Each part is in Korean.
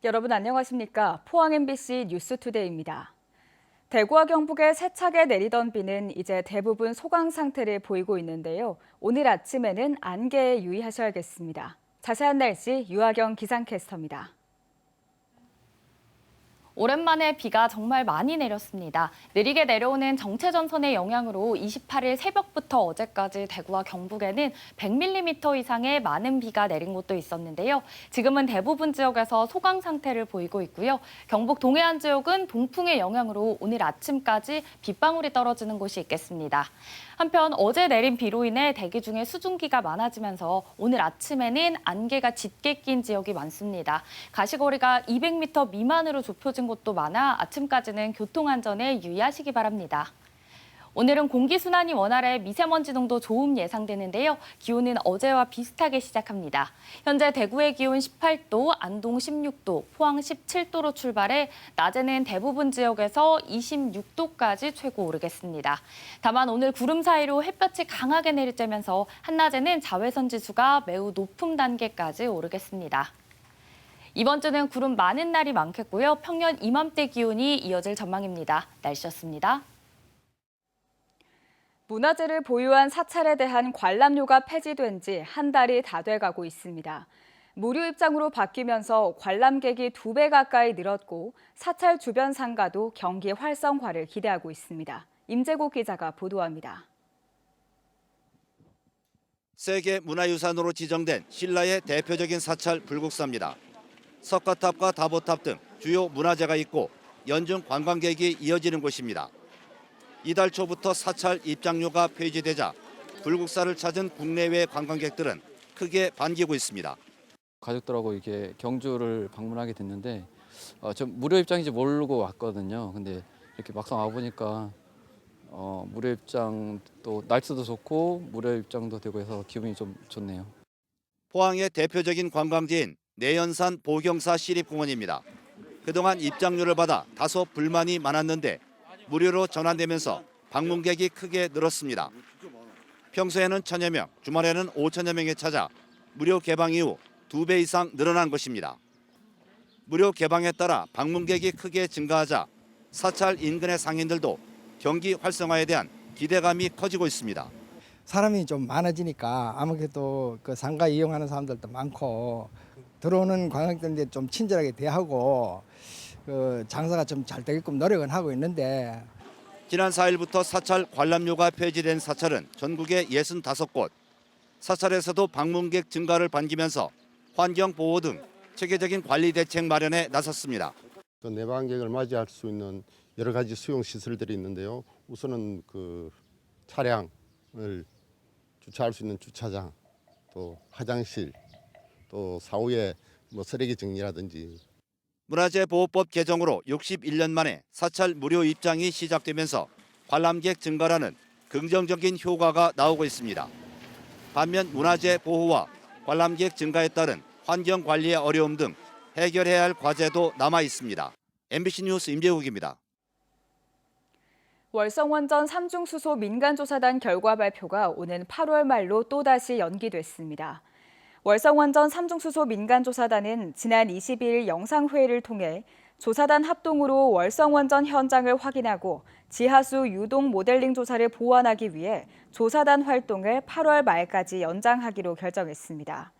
여러분 안녕하십니까? 포항 MBC 뉴스투데이입니다. 대구와 경북에 세차게 내리던 비는 이제 대부분 소강 상태를 보이고 있는데요. 오늘 아침에는 안개에 유의하셔야겠습니다. 자세한 날씨 유하경 기상캐스터입니다. 오랜만에 비가 정말 많이 내렸습니다. 느리게 내려오는 정체전선의 영향으로 28일 새벽부터 어제까지 대구와 경북에는 100mm 이상의 많은 비가 내린 곳도 있었는데요. 지금은 대부분 지역에서 소강 상태를 보이고 있고요. 경북 동해안 지역은 동풍의 영향으로 오늘 아침까지 빗방울이 떨어지는 곳이 있겠습니다. 한편 어제 내린 비로 인해 대기 중에 수증기가 많아지면서 오늘 아침에는 안개가 짙게 낀 지역이 많습니다. 가시거리가 200m 미만으로 좁혀진 곳도 많아 아침까지는 교통안전에 유의하시기 바랍니다. 오늘은 공기순환이 원활해 미세먼지 농도 좋음 예상되는데요. 기온은 어제와 비슷하게 시작합니다. 현재 대구의 기온 18도, 안동 16도, 포항 17도로 출발해 낮에는 대부분 지역에서 26도까지 최고 오르겠습니다. 다만 오늘 구름 사이로 햇볕이 강하게 내리쬐면서 한낮에는 자외선 지수가 매우 높은 단계까지 오르겠습니다. 이번 주는 구름 많은 날이 많겠고요. 평년 이맘때 기온이 이어질 전망입니다. 날씨였습니다. 문화재를 보유한 사찰에 대한 관람료가 폐지된 지 한 달이 다 돼가고 있습니다. 무료 입장으로 바뀌면서 관람객이 2배 가까이 늘었고 사찰 주변 상가도 경기 활성화를 기대하고 있습니다. 임재국 기자가 보도합니다. 세계 문화유산으로 지정된 신라의 대표적인 사찰 불국사입니다. 석가탑과 다보탑 등 주요 문화재가 있고 연중 관광객이 이어지는 곳입니다. 이달 초부터 사찰 입장료가 폐지되자 불국사를 찾은 국내외 관광객들은 크게 반기고 있습니다. 가족들하고 이렇게 경주를 방문하게 됐는데 좀 무료 입장인지 모르고 왔거든요. 근데 이렇게 막상 와 보니까 무료 입장도 날씨도 좋고 무료 입장도 되고 해서 기분이 좀 좋네요. 포항의 대표적인 관광지인 내연산 보경사 시립공원입니다. 그동안 입장료를 받아 다소 불만이 많았는데 무료로 전환되면서 방문객이 크게 늘었습니다. 평소에는 1,000여 명, 주말에는 5,000여 명이 찾아 무료 개방 이후 2배 이상 늘어난 것입니다. 무료 개방에 따라 방문객이 크게 증가하자 사찰 인근의 상인들도 경기 활성화에 대한 기대감이 커지고 있습니다. 사람이 좀 많아지니까 아무래도 그 상가 이용하는 사람들도 많고 들어오는 관광객들한테 좀 친절하게 대하고 그 장사가 좀 잘 되게끔 노력은 하고 있는데 지난 4일부터 사찰 관람료가 폐지된 사찰은 전국에 65곳, 사찰에서도 방문객 증가를 반기면서 환경 보호 등 체계적인 관리 대책 마련에 나섰습니다. 내방객을 맞이할 수 있는 여러 가지 수용 시설들이 있는데요. 우선은 그 차량을 주차할 수 있는 주차장, 또 화장실, 또 사후에 쓰레기 정리라든지. 문화재보호법 개정으로 61년 만에 사찰 무료 입장이 시작되면서 관람객 증가라는 긍정적인 효과가 나오고 있습니다. 반면 문화재 보호와 관람객 증가에 따른 환경 관리의 어려움 등 해결해야 할 과제도 남아 있습니다. MBC 뉴스 임재욱입니다. 월성원전 삼중수소 민간조사단 결과 발표가 오는 8월 말로 또다시 연기됐습니다. 월성원전 삼중수소 민간조사단은 지난 22일 영상회의를 통해 조사단 합동으로 월성원전 현장을 확인하고 지하수 유동 모델링 조사를 보완하기 위해 조사단 활동을 8월 말까지 연장하기로 결정했습니다.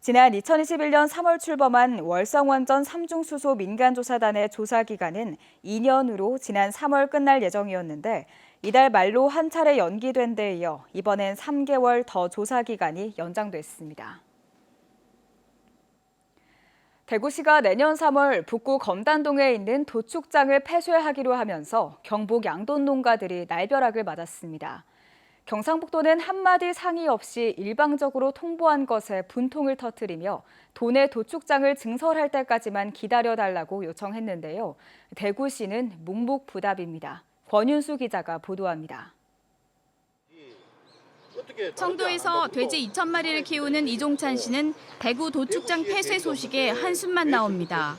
지난 2021년 3월 출범한 월성원전 삼중수소 민간조사단의 조사 기간은 2년으로 지난 3월 끝날 예정이었는데 이달 말로 한 차례 연기된 데 이어 이번엔 3개월 더 조사 기간이 연장됐습니다. 대구시가 내년 3월 북구 검단동에 있는 도축장을 폐쇄하기로 하면서 경북 양돈 농가들이 날벼락을 맞았습니다. 경상북도는 한마디 상의 없이 일방적으로 통보한 것에 분통을 터뜨리며 도내 도축장을 증설할 때까지만 기다려달라고 요청했는데요. 대구시는 묵묵부답입니다. 권윤수 기자가 보도합니다. 청도에서 돼지 2,000마리를 키우는 이종찬 씨는 대구 도축장 폐쇄 소식에 한숨만 나옵니다.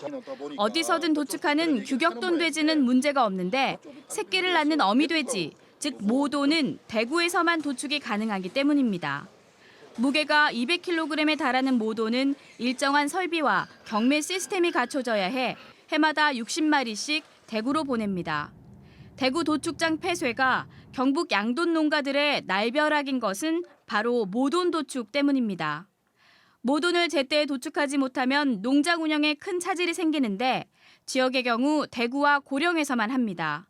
어디서든 도축하는 규격돈 돼지는 문제가 없는데 새끼를 낳는 어미 돼지, 즉 모도는 대구에서만 도축이 가능하기 때문입니다. 무게가 200kg에 달하는 모도는 일정한 설비와 경매 시스템이 갖춰져야 해 해마다 60마리씩 대구로 보냅니다. 대구 도축장 폐쇄가 경북 양돈 농가들의 날벼락인 것은 바로 모돈 도축 때문입니다. 모돈을 제때 도축하지 못하면 농장 운영에 큰 차질이 생기는데 지역의 경우 대구와 고령에서만 합니다.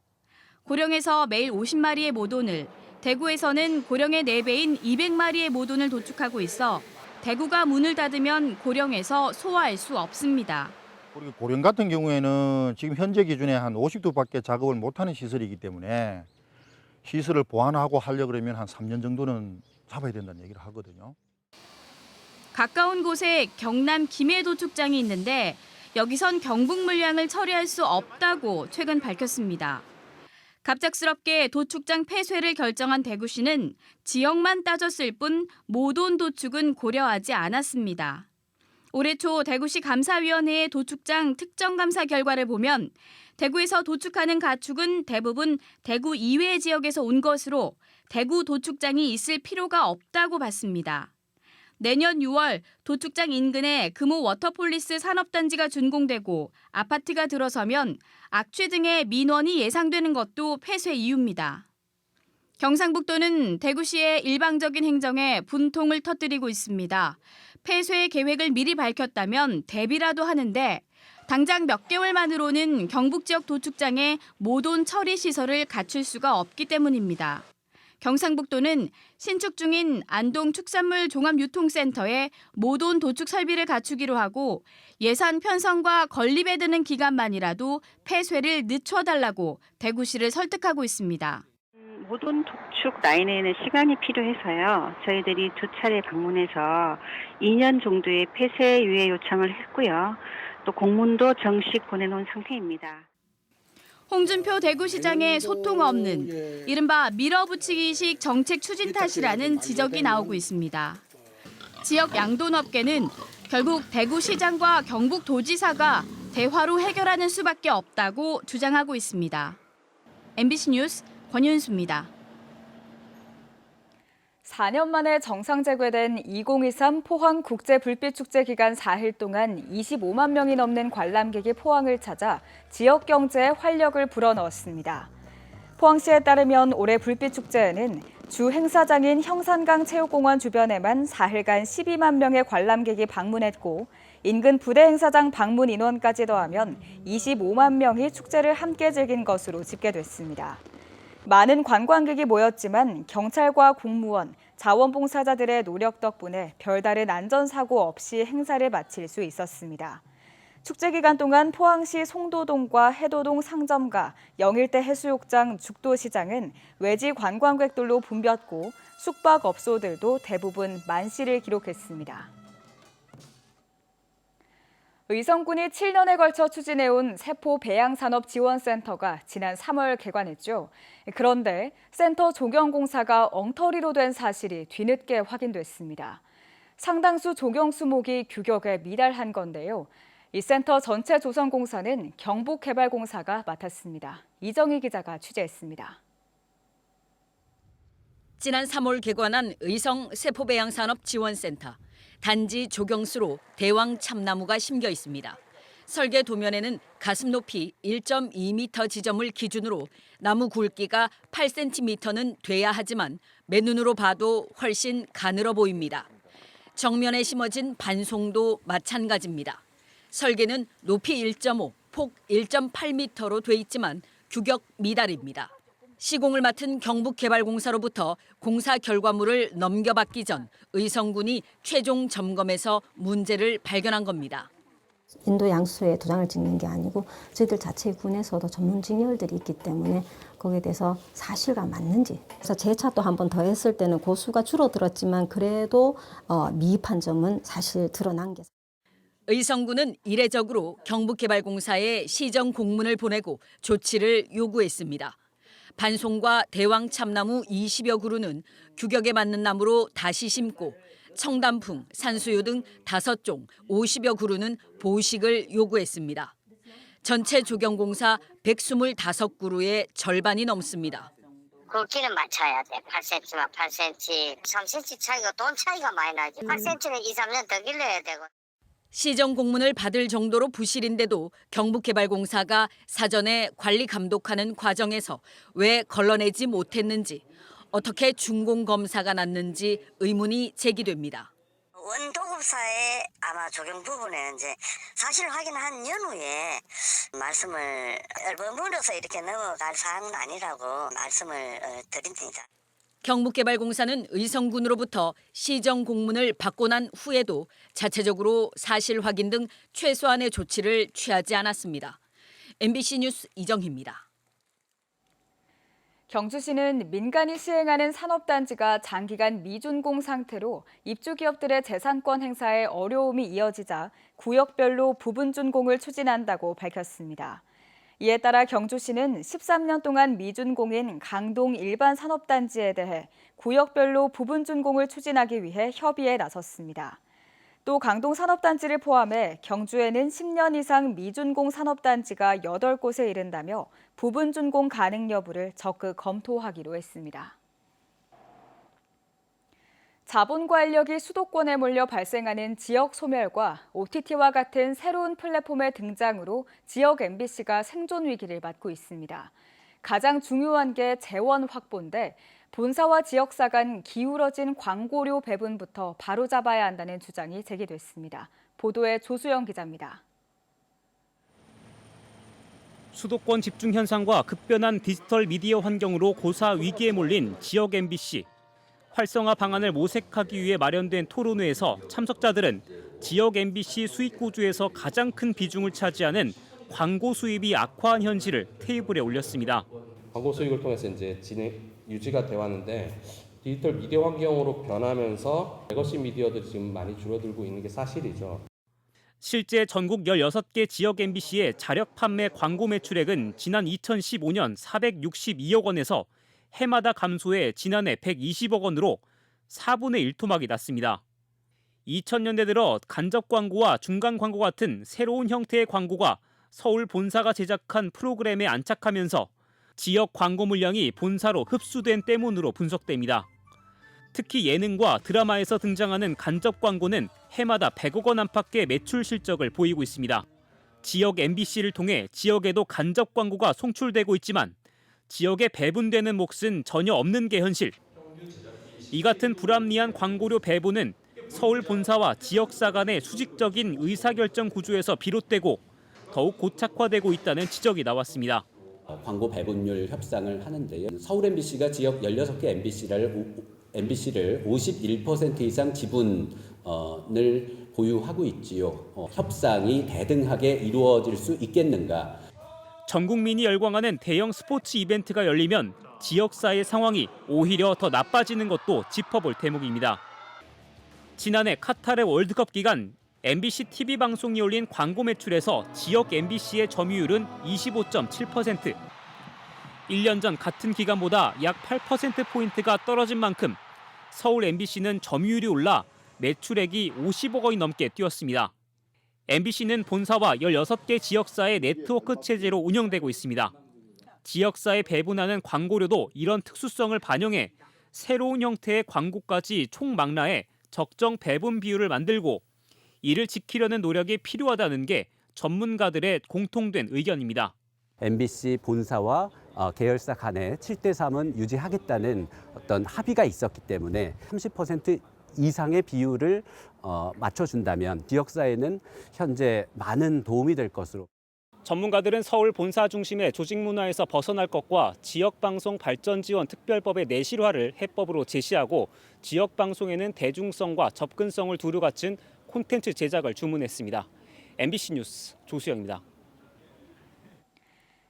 고령에서 매일 50마리의 모돈을, 대구에서는 고령의 4배인 200마리의 모돈을 도축하고 있어 대구가 문을 닫으면 고령에서 소화할 수 없습니다. 우리 고령 같은 경우에는 지금 현재 기준에 한 50도밖에 작업을 못하는 시설이기 때문에 시설을 보완하고 하려고 그러면 한 3년 정도는 잡아야 된다는 얘기를 하거든요. 가까운 곳에 경남 김해 도축장이 있는데 여기선 경북 물량을 처리할 수 없다고 최근 밝혔습니다. 갑작스럽게 도축장 폐쇄를 결정한 대구시는 지역만 따졌을 뿐 모돈 도축은 고려하지 않았습니다. 올해 초 대구시 감사위원회의 도축장 특정감사 결과를 보면 대구에서 도축하는 가축은 대부분 대구 이외 지역에서 온 것으로 대구 도축장이 있을 필요가 없다고 봤습니다. 내년 6월 도축장 인근에 금호 워터폴리스 산업단지가 준공되고 아파트가 들어서면 악취 등의 민원이 예상되는 것도 폐쇄 이유입니다. 경상북도는 대구시의 일방적인 행정에 분통을 터뜨리고 있습니다. 폐쇄 계획을 미리 밝혔다면 대비라도 하는데 당장 몇 개월만으로는 경북 지역 도축장에 모돈 처리 시설을 갖출 수가 없기 때문입니다. 경상북도는 신축 중인 안동 축산물 종합유통센터에 모돈 도축 설비를 갖추기로 하고 예산 편성과 건립에 드는 기간만이라도 폐쇄를 늦춰달라고 대구시를 설득하고 있습니다. 모돈 도축 라인에는 시간이 필요해서요. 저희들이 2차례 방문해서 2년 정도의 폐쇄 유예 요청을 했고요. 또 공문도 정식 보내놓은 상태입니다. 홍준표 대구시장의 소통 없는 이른바 밀어붙이기식 정책 추진 탓이라는 지적이 나오고 있습니다. 지역 양돈업계는 결국 대구시장과 경북도지사가 대화로 해결하는 수밖에 없다고 주장하고 있습니다. MBC 뉴스 권윤수입니다. 4년 만에 정상 재개된 2023 포항 국제불빛축제 기간 4일 동안 25만 명이 넘는 관람객이 포항을 찾아 지역 경제에 활력을 불어넣었습니다. 포항시에 따르면 올해 불빛축제에는 주 행사장인 형산강 체육공원 주변에만 4일간 12만 명의 관람객이 방문했고 인근 부대 행사장 방문 인원까지 더하면 25만 명이 축제를 함께 즐긴 것으로 집계됐습니다. 많은 관광객이 모였지만 경찰과 공무원, 자원봉사자들의 노력 덕분에 별다른 안전사고 없이 행사를 마칠 수 있었습니다. 축제 기간 동안 포항시 송도동과 해도동 상점가, 영일대 해수욕장, 죽도시장은 외지 관광객들로 붐볐고 숙박업소들도 대부분 만씨를 기록했습니다. 의성군이 7년에 걸쳐 추진해온 세포 배양산업지원센터가 지난 3월 개관했죠. 그런데 센터 조경공사가 엉터리로 된 사실이 뒤늦게 확인됐습니다. 상당수 조경 수목이 규격에 미달한 건데요. 이 센터 전체 조성 공사는 경북개발공사가 맡았습니다. 이정희 기자가 취재했습니다. 지난 3월 개관한 의성 세포배양산업지원센터. 단지 조경수로 대왕 참나무가 심겨 있습니다. 설계 도면에는 가슴 높이 1.2m 지점을 기준으로 나무 굵기가 8cm는 돼야 하지만 맨눈으로 봐도 훨씬 가늘어 보입니다. 정면에 심어진 반송도 마찬가지입니다. 설계는 높이 1.5, 폭 1.8m로 돼 있지만 규격 미달입니다. 시공을 맡은 경북개발공사로부터 공사 결과물을 넘겨받기 전 의성군이 최종 점검에서 문제를 발견한 겁니다. 인도 양수에 도장을 찍는 게 아니고 저희들 자체 군에서도 전문 직렬들이 있기 때문에 거기에 대해서 사실과 맞는지. 그래서 재차 또 한 번 더 했을 때는 고수가 줄어들었지만 그래도 미흡한 점은 사실 드러난 게. 의성군은 이례적으로 경북개발공사에 시정 공문을 보내고 조치를 요구했습니다. 반송과 대왕 참나무 20여 그루는 규격에 맞는 나무로 다시 심고 청단풍, 산수유 등 5종 50여 그루는 보식을 요구했습니다. 전체 조경공사 125그루의 절반이 넘습니다. 굵기는 맞춰야 돼. 8cm만 8cm, 3cm 차이가 돈 차이가 많이 나지. 8cm는 2, 3년 더 길러야 되고. 시정 공문을 받을 정도로 부실인데도 경북개발공사가 사전에 관리 감독하는 과정에서 왜 걸러내지 못했는지, 어떻게 준공 검사가 났는지 의문이 제기됩니다. 원도급사에 아마 적용 부분에 이제 사실 확인한 연후에 말씀을 얼버무려서 이렇게 넘어갈 사항은 아니라고 말씀을 드립니다. 경북개발공사는 의성군으로부터 시정 공문을 받고 난 후에도 자체적으로 사실 확인 등 최소한의 조치를 취하지 않았습니다. MBC 뉴스 이정희입니다. 경주시는 민간이 시행하는 산업단지가 장기간 미준공 상태로 입주기업들의 재산권 행사에 어려움이 이어지자 구역별로 부분 준공을 추진한다고 밝혔습니다. 이에 따라 경주시는 13년 동안 미준공인 강동 일반 산업단지에 대해 구역별로 부분 준공을 추진하기 위해 협의에 나섰습니다. 또 강동 산업단지를 포함해 경주에는 10년 이상 미준공 산업단지가 8곳에 이른다며 부분 준공 가능 여부를 적극 검토하기로 했습니다. 자본과 인력이 수도권에 몰려 발생하는 지역 소멸과 OTT와 같은 새로운 플랫폼의 등장으로 지역 MBC가 생존 위기를 맞고 있습니다. 가장 중요한 게 재원 확보인데 본사와 지역사 간 기울어진 광고료 배분부터 바로잡아야 한다는 주장이 제기됐습니다. 보도에 조수영 기자입니다. 수도권 집중 현상과 급변한 디지털 미디어 환경으로 고사 위기에 몰린 지역 MBC. 활성화 방안을 모색하기 위해 마련된 토론회에서 참석자들은 지역 MBC 수익 구조에서 가장 큰 비중을 차지하는 광고 수입이 악화한 현실을 테이블에 올렸습니다. 광고 수익을 통해서 이제 유지가 되어 왔는데 디지털 미디어 환경으로 변하면서 레거시 미디어들이 지금 많이 줄어들고 있는 게 사실이죠. 실제 전국 16개 지역 MBC의 자력 판매 광고 매출액은 지난 2015년 462억 원에서 해마다 감소해 지난해 120억 원으로 4분의 1토막이 났습니다. 2000년대 들어 간접 광고와 중간 광고 같은 새로운 형태의 광고가 서울 본사가 제작한 프로그램에 안착하면서 지역 광고 물량이 본사로 흡수된 때문으로 분석됩니다. 특히 예능과 드라마에서 등장하는 간접 광고는 해마다 100억 원 안팎의 매출 실적을 보이고 있습니다. 지역 MBC를 통해 지역에도 간접 광고가 송출되고 있지만 지역에 배분되는 몫은 전혀 없는 게 현실. 이 같은 불합리한 광고료 배분은 서울 본사와 지역사 간의 수직적인 의사결정 구조에서 비롯되고 더욱 고착화되고 있다는 지적이 나왔습니다. 광고 배분율 협상을 하는데요. 서울 MBC가 지역 16개 MBC를 51% 이상 지분을 보유하고 있지요. 협상이 대등하게 이루어질 수 있겠는가? 전 국민이 열광하는 대형 스포츠 이벤트가 열리면 지역사의 상황이 오히려 더 나빠지는 것도 짚어볼 대목입니다. 지난해 카타르 월드컵 기간 MBC TV 방송이 올린 광고 매출에서 지역 MBC의 점유율은 25.7%. 1년 전 같은 기간보다 약 8%포인트가 떨어진 만큼 서울 MBC는 점유율이 올라 매출액이 50억 원이 넘게 뛰었습니다. MBC는 본사와 16개 지역사의 네트워크 체제로 운영되고 있습니다. 지역사에 배분하는 광고료도 이런 특수성을 반영해 새로운 형태의 광고까지 총망라해 적정 배분 비율을 만들고 이를 지키려는 노력이 필요하다는 게 전문가들의 공통된 의견입니다. MBC 본사와 계열사 간에 7대3은 유지하겠다는 어떤 합의가 있었기 때문에 30% 이상의 비율을 맞춰준다면 지역사회는 현재 많은 도움이 될 것으로. 전문가들은 서울 본사 중심의 조직 문화에서 벗어날 것과 지역방송 발전지원 특별법의 내실화를 해법으로 제시하고 지역방송에는 대중성과 접근성을 두루 갖춘 콘텐츠 제작을 주문했습니다. MBC 뉴스 조수영입니다.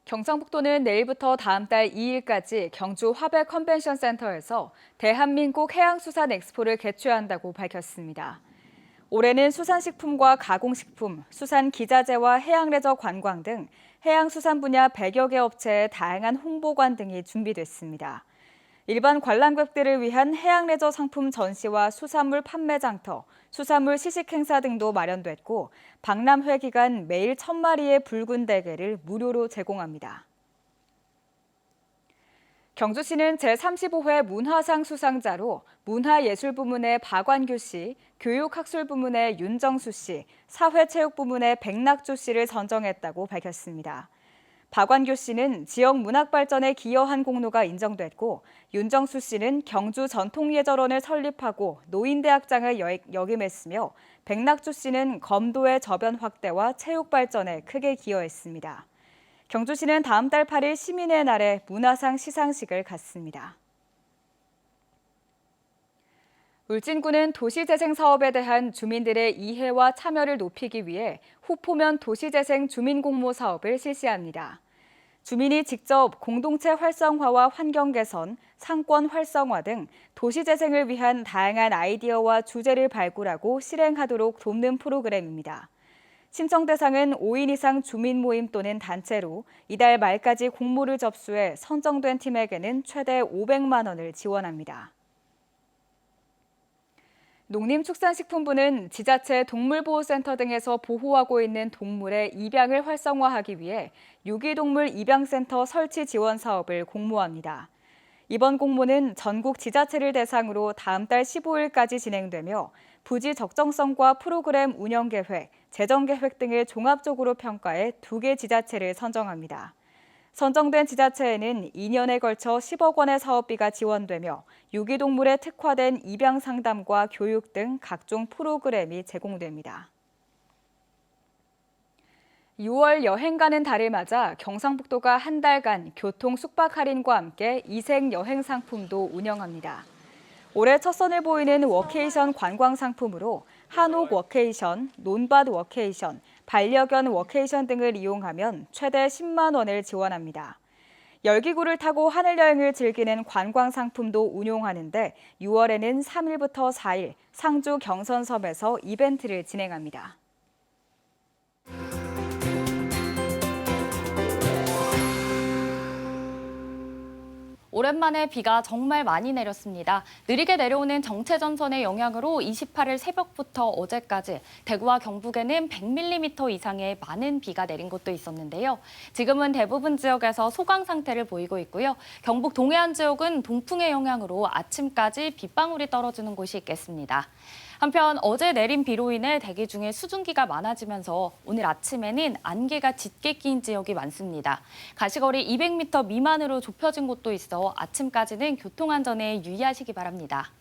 경상북도는 내일부터 다음 달 2일까지 경주 화백 컨벤션 센터에서 대한민국 해양수산 엑스포를 개최한다고 밝혔습니다. 올해는 수산식품과 가공식품, 수산기자재와 해양레저 관광 등 해양수산 분야 100여 개 업체의 다양한 홍보관 등이 준비됐습니다. 일반 관람객들을 위한 해양레저 상품 전시와 수산물 판매 장터, 수산물 시식 행사 등도 마련됐고 박람회 기간 매일 1000마리의 붉은 대게를 무료로 제공합니다. 경주시는 제35회 문화상 수상자로 문화예술부문의 박완규 씨, 교육학술부문의 윤정수 씨, 사회체육부문의 백낙주 씨를 선정했다고 밝혔습니다. 박완규 씨는 지역 문학 발전에 기여한 공로가 인정됐고, 윤정수 씨는 경주 전통예절원을 설립하고 노인대학장을 역임했으며, 백낙주 씨는 검도의 저변 확대와 체육 발전에 크게 기여했습니다. 경주시는 다음 달 8일 시민의 날에 문화상 시상식을 갖습니다. 울진군은 도시재생 사업에 대한 주민들의 이해와 참여를 높이기 위해 후포면 도시재생 주민공모 사업을 실시합니다. 주민이 직접 공동체 활성화와 환경 개선, 상권 활성화 등 도시재생을 위한 다양한 아이디어와 주제를 발굴하고 실행하도록 돕는 프로그램입니다. 신청 대상은 5인 이상 주민 모임 또는 단체로 이달 말까지 공모를 접수해 선정된 팀에게는 최대 500만 원을 지원합니다. 농림축산식품부는 지자체 동물보호센터 등에서 보호하고 있는 동물의 입양을 활성화하기 위해 유기동물 입양센터 설치 지원 사업을 공모합니다. 이번 공모는 전국 지자체를 대상으로 다음 달 15일까지 진행되며 부지 적정성과 프로그램 운영 계획, 재정 계획 등을 종합적으로 평가해 2개 지자체를 선정합니다. 선정된 지자체에는 2년에 걸쳐 10억 원의 사업비가 지원되며 유기동물에 특화된 입양 상담과 교육 등 각종 프로그램이 제공됩니다. 6월 여행 가는 달을 맞아 경상북도가 한 달간 교통 숙박 할인과 함께 이색 여행 상품도 운영합니다. 올해 첫 선을 보이는 워케이션 관광 상품으로 한옥 워케이션, 논밭 워케이션, 반려견 워케이션 등을 이용하면 최대 10만 원을 지원합니다. 열기구를 타고 하늘여행을 즐기는 관광 상품도 운용하는데 6월에는 3일부터 4일 상주 경선섬에서 이벤트를 진행합니다. 오랜만에 비가 정말 많이 내렸습니다. 느리게 내려오는 정체전선의 영향으로 28일 새벽부터 어제까지 대구와 경북에는 100mm 이상의 많은 비가 내린 곳도 있었는데요. 지금은 대부분 지역에서 소강 상태를 보이고 있고요. 경북 동해안 지역은 동풍의 영향으로 아침까지 빗방울이 떨어지는 곳이 있겠습니다. 한편 어제 내린 비로 인해 대기 중에 수증기가 많아지면서 오늘 아침에는 안개가 짙게 낀 지역이 많습니다. 가시거리 200m 미만으로 좁혀진 곳도 있어 아침까지는 교통안전에 유의하시기 바랍니다.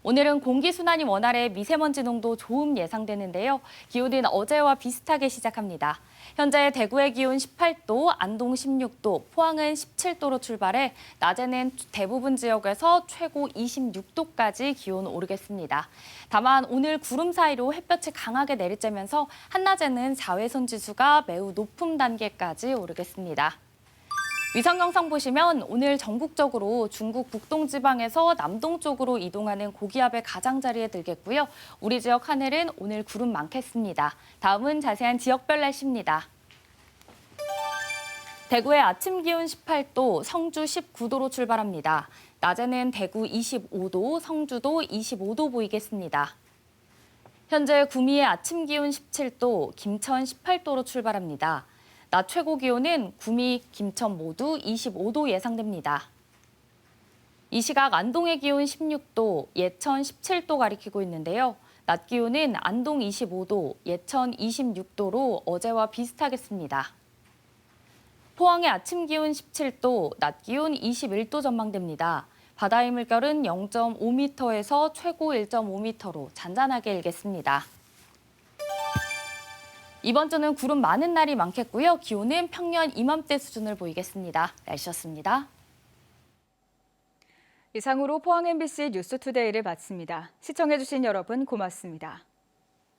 오늘은 공기순환이 원활해 미세먼지 농도 좋음 예상되는데요. 기온은 어제와 비슷하게 시작합니다. 현재 대구의 기온 18도, 안동 16도, 포항은 17도로 출발해 낮에는 대부분 지역에서 최고 26도까지 기온 오르겠습니다. 다만 오늘 구름 사이로 햇볕이 강하게 내리쬐면서 한낮에는 자외선 지수가 매우 높은 단계까지 오르겠습니다. 위성 영상 보시면 오늘 전국적으로 중국 북동지방에서 남동쪽으로 이동하는 고기압의 가장자리에 들겠고요. 우리 지역 하늘은 오늘 구름 많겠습니다. 다음은 자세한 지역별 날씨입니다. 대구의 아침 기온 18도, 성주 19도로 출발합니다. 낮에는 대구 25도, 성주도 25도 보이겠습니다. 현재 구미의 아침 기온 17도, 김천 18도로 출발합니다. 낮 최고 기온은 구미, 김천 모두 25도 예상됩니다. 이 시각 안동의 기온 16도, 예천 17도 가리키고 있는데요. 낮 기온은 안동 25도, 예천 26도로 어제와 비슷하겠습니다. 포항의 아침 기온 17도, 낮 기온 21도 전망됩니다. 바다의 물결은 0.5m에서 최고 1.5m로 잔잔하게 일겠습니다. 이번 주는 구름 많은 날이 많겠고요. 기온은 평년 이맘때 수준을 보이겠습니다. 날씨였습니다. 이상으로 포항 MBC 뉴스투데이를 마칩니다. 시청해주신 여러분 고맙습니다.